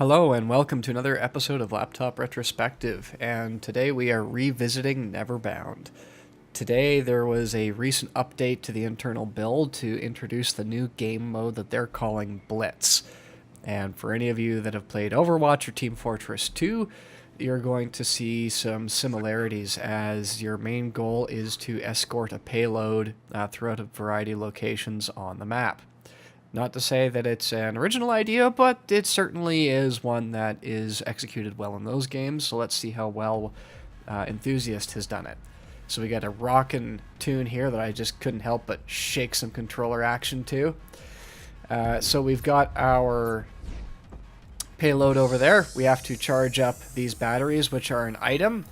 Hello and welcome to another episode of Laptop Retrospective, and today we are revisiting Neverbound. Today there was a recent update to the internal build to introduce the new game mode that they're calling Blitz. And for any of you that have played Overwatch or Team Fortress 2, you're going to see some similarities as your main goal is to escort a payload throughout a variety of locations on the map. Not to say that it's an original idea, but it certainly is one that is executed well in those games, so let's see how well Enthusiast has done it. So we got a rockin' tune here that I just couldn't help but shake some controller action to. So we've got our payload over there. We have to charge up these batteries, which are an item,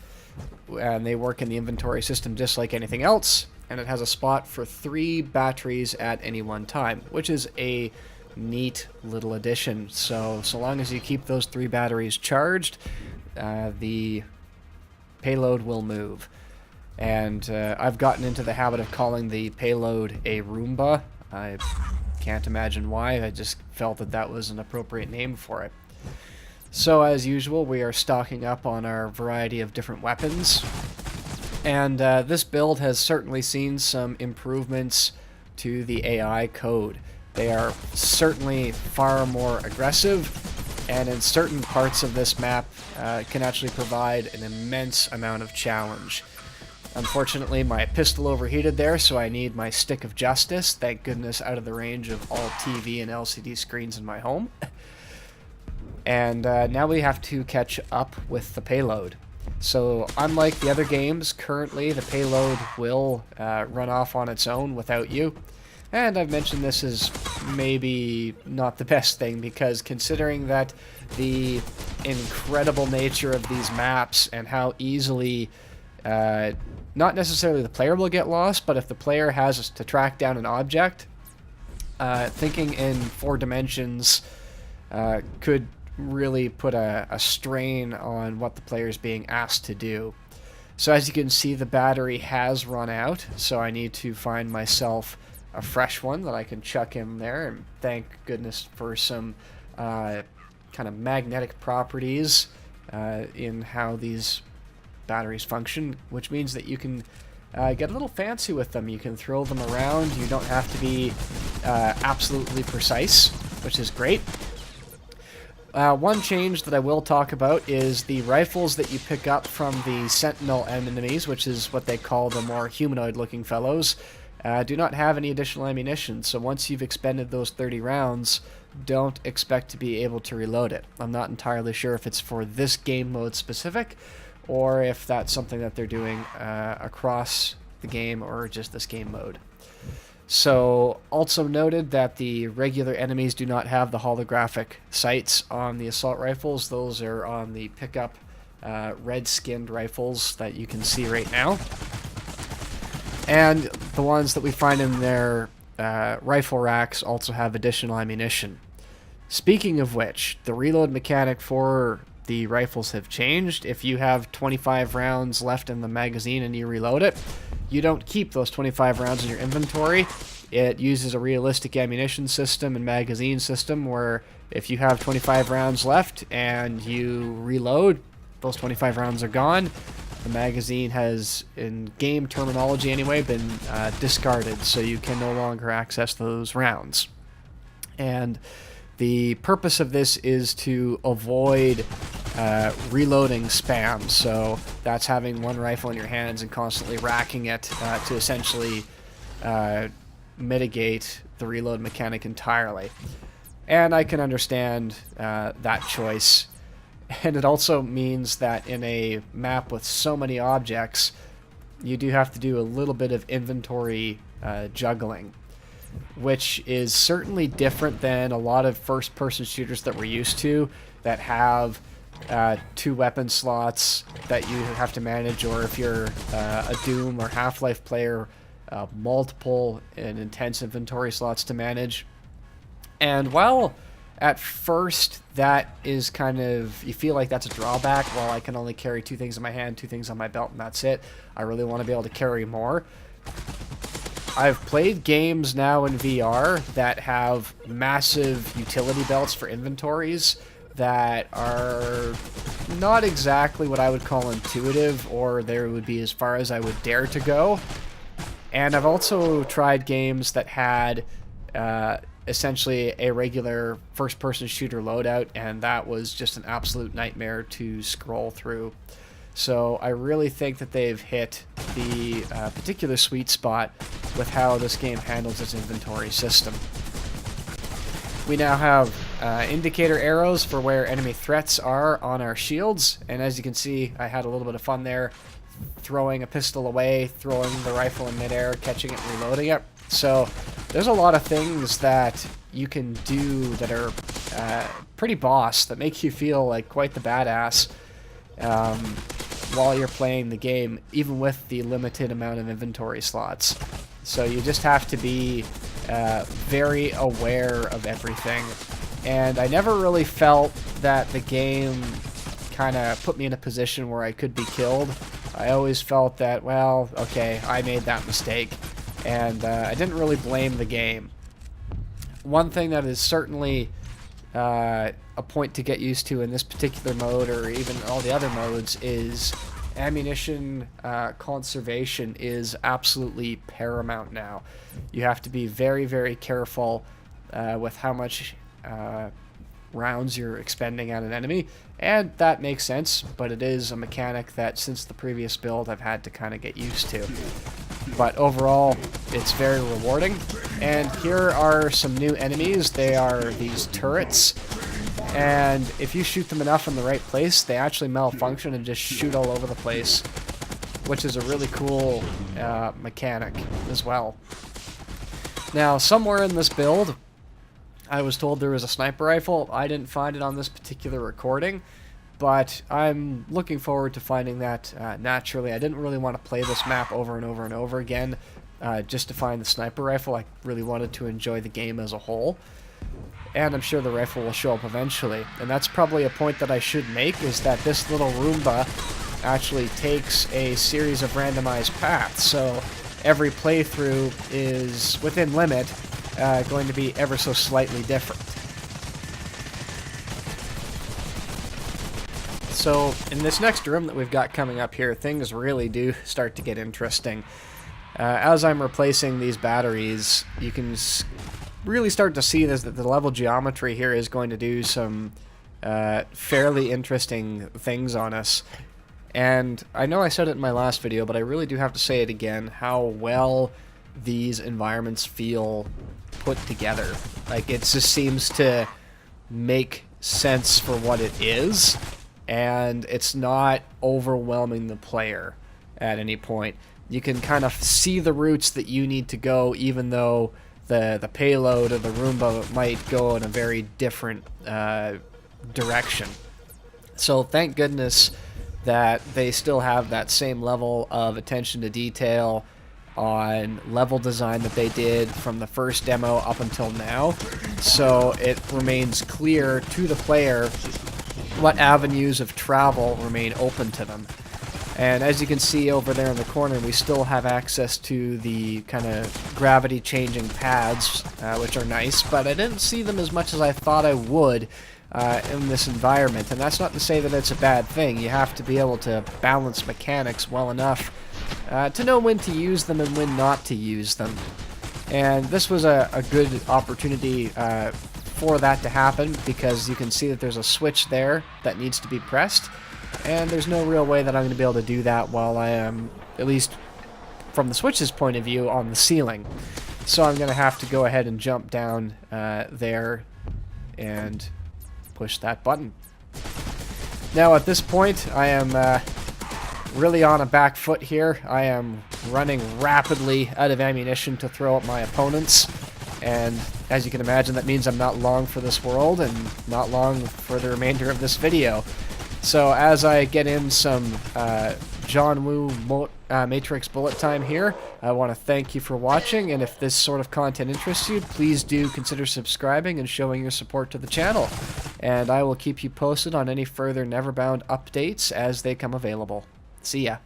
and they work in the inventory system just like anything else. And it has a spot for 3 batteries at any one time, which is a neat little addition. So long as you keep those 3 batteries charged, the payload will move. And I've gotten into the habit of calling the payload a Roomba. I can't imagine why. I just felt that that was an appropriate name for it. So as usual, we are stocking up on our variety of different weapons. And this build has certainly seen some improvements to the AI code. They are certainly far more aggressive, and in certain parts of this map can actually provide an immense amount of challenge. Unfortunately, my pistol overheated there, so I need my stick of justice, thank goodness out of the range of all TV and LCD screens in my home. And now we have to catch up with the payload. So unlike the other games, currently the payload will run off on its own without you. And I've mentioned this is maybe not the best thing, because considering that the incredible nature of these maps and how easily, not necessarily the player will get lost, but if the player has to track down an object, thinking in 4 dimensions could really put a strain on what the player is being asked to do. So as you can see, the battery has run out, so I need to find myself a fresh one that I can chuck in there, and thank goodness for some kind of magnetic properties in how these batteries function, which means that you can get a little fancy with them. You can throw them around. You don't have to be absolutely precise, which is great. One change that I will talk about is the rifles that you pick up from the Sentinel enemies, which is what they call the more humanoid-looking fellows, do not have any additional ammunition. So once you've expended those 30 rounds, don't expect to be able to reload it. I'm not entirely sure if it's for this game mode specific, or if that's something that they're doing across the game or just this game mode. So, also noted that the regular enemies do not have the holographic sights on the assault rifles. Those are on the pickup red-skinned rifles that you can see right now. And the ones that we find in their rifle racks also have additional ammunition. Speaking of which, the reload mechanic for the rifles have changed. If you have 25 rounds left in the magazine and you reload it, you don't keep those 25 rounds in your inventory. It uses a realistic ammunition system and magazine system where if you have 25 rounds left and you reload, those 25 rounds are gone. The magazine has, in game terminology anyway, been discarded, so you can no longer access those rounds. And the purpose of this is to avoid reloading spam. So that's having one rifle in your hands and constantly racking it to essentially mitigate the reload mechanic entirely. And I can understand that choice. And it also means that in a map with so many objects, you do have to do a little bit of inventory juggling, which is certainly different than a lot of first-person shooters that we're used to that have 2 weapon slots that you have to manage, or if you're a Doom or Half-Life player, multiple and intense inventory slots to manage. And while at first that is kind of, you feel like that's a drawback, well, I can only carry 2 things in my hand, 2 things on my belt, and that's it. I really want to be able to carry more. I've played games now in VR that have massive utility belts for inventories, that are not exactly what I would call intuitive, or there would be as far as I would dare to go. And I've also tried games that had essentially a regular first-person shooter loadout, and that was just an absolute nightmare to scroll through. So I really think that they've hit the particular sweet spot with how this game handles its inventory system. We now have indicator arrows for where enemy threats are on our shields, and as you can see, I had a little bit of fun there, throwing a pistol away, throwing the rifle in midair, catching it, reloading it. So there's a lot of things that you can do that are pretty boss, that make you feel like quite the badass while you're playing the game, even with the limited amount of inventory slots. So you just have to be very aware of everything. And I never really felt that the game kind of put me in a position where I could be killed. I always felt that, well, okay, I made that mistake. And I didn't really blame the game. One thing that is certainly a point to get used to in this particular mode, or even all the other modes, is ammunition conservation is absolutely paramount now. You have to be very, very careful with how much rounds you're expending at an enemy, and that makes sense, but it is a mechanic that since the previous build I've had to kind of get used to. But overall, it's very rewarding. And here are some new enemies. They are these turrets, and if you shoot them enough in the right place, they actually malfunction and just shoot all over the place, which is a really cool mechanic as well. Now, somewhere in this build, I was told there was a sniper rifle. I didn't find it on this particular recording, but I'm looking forward to finding that naturally. I didn't really want to play this map over and over and over again just to find the sniper rifle. I really wanted to enjoy the game as a whole, and I'm sure the rifle will show up eventually. And that's probably a point that I should make, is that this little Roomba actually takes a series of randomized paths, so every playthrough is, within limit, going to be ever so slightly different. So in this next room that we've got coming up here, things really do start to get interesting. As I'm replacing these batteries, you can really start to see that the level geometry here is going to do some fairly interesting things on us. And I know I said it in my last video, but I really do have to say it again, how well these environments feel put together. Like, it just seems to make sense for what it is, and it's not overwhelming the player at any point. You can kind of see the routes that you need to go, even though the payload of the Roomba might go in a very different direction. So thank goodness that they still have that same level of attention to detail on level design that they did from the first demo up until now, so it remains clear to the player what avenues of travel remain open to them. And as you can see over there in the corner, we still have access to the kind of gravity changing pads, which are nice, but I didn't see them as much as I thought I would in this environment. And that's not to say that it's a bad thing. You have to be able to balance mechanics well enough to know when to use them and when not to use them. And this was a good opportunity for that to happen, because you can see that there's a switch there that needs to be pressed, and there's no real way that I'm going to be able to do that while I am, at least from the switch's point of view, on the ceiling. So I'm going to have to go ahead and jump down there and push that button. Now at this point, I am really on a back foot here. I am running rapidly out of ammunition to throw at my opponents, and as you can imagine, that means I'm not long for this world and not long for the remainder of this video. So as I get in some John Woo Matrix bullet time here, I want to thank you for watching, and if this sort of content interests you, please do consider subscribing and showing your support to the channel. And I will keep you posted on any further Neverbound updates as they come available. See ya.